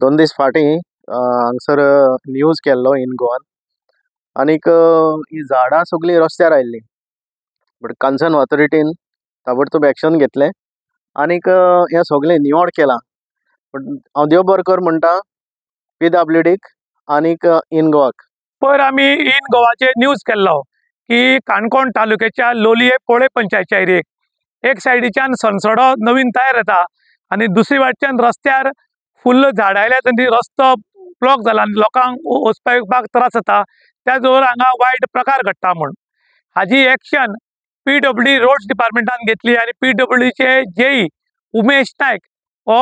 2 दीस फाटीं हांगसर न्यूज केल्लो इन गोवान आनीक ही झाडां सगळीं रस्त्यार आयिल्लीं बट कन्सर्न ऑथॉरिटीन ताबडतोब एक्शन घेतलें आनीक हें सगळें निवळ केलां. बट हांव देव बरें कर म्हणटा PWDक आनीक इन गोवाक. पयर आमी इन गोवाचेर न्यूज केल्लो की काणकोण तालुक्याच्या लोलये पोळे पंचायतच्या एरियेक एक सायडीच्यान सनसडो नवीन तयार जाता आनी दुसरी वाटच्यान रस्त्यार फुल्ल झाडां आयल्यात आनी रस्तो ब्लॉक जाला आनी लोकांक वचपाक येवपाक त्रास जाता. त्याच बरोबर हांगा वायट प्रकार घडटा म्हूण हाजी एक्शन PWD रोड्स डिपार्टमेंटान घेतली आनी PWDचे JE उमेश नायक हो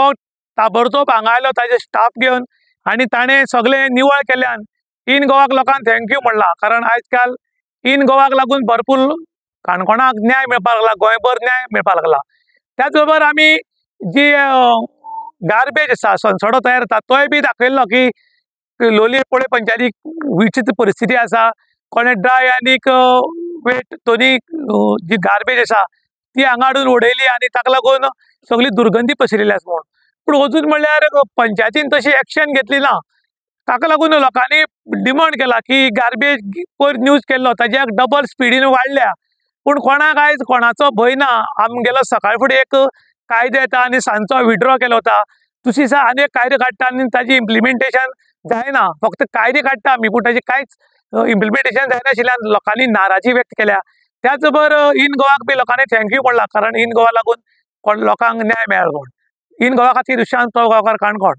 ताबडतोब हांगा आयलो ताजे स्टाफ घेवन आनी ताणें सगळें निवळ केल्यान इन गोवाक लोकांक थँक्यू म्हणला. कारण आयज काल इन गोवाक लागून भरपूर काणकोणाक न्याय मेळपाक लागला, गोंयभर न्याय मेळपाक लागला. त्याच बरोबर आमी जी गार्बेज आसा सनसडो तयार जाता तोय बी दाखयल्लो की लोलये पोळे पंचायतीक विचित्र परिस्थिती आसा. कोणें ड्राय आनीक वेट दोनी जी गार्बेज आसा ती हांगा हाडून उडयली आनी ताका लागून सगळी दुर्गंधी पसरिल्ली आसा म्हूण. पूण अजून म्हणल्यार पंचायतीन तशी एक्शन घेतली ना. ताका लागून लोकांनी डिमांड केला की गार्बेज पयर न्यूज केल्लो ताज्याक डबल स्पिडीन वाडल्या पूण कोणाक आयज कोणाचो भंय ना. आमगेलो सकाळी फुडें एक कायदो येता आनी सांजचो विड्रॉ केलो वता. दुसरे दिसा आनी एक कायदो काडटा आनी ताजी इम्प्लिमेंटेशन जायना. फक्त कायदे काडटा आमी पूण ताजें कांयच इम्प्लिमेंटेशन जायनाशिल्ल्यान लोकांनी नाराजी व्यक्त केल्या. त्याच बरोबर इन गोवाक बी लोकांनी थँक्यू म्हणला कारण इन गोवा लागून लोकांक न्याय मेळ्ळो म्हूण. इन गोवा खातीर दुशांत गांवकार, काणकोण.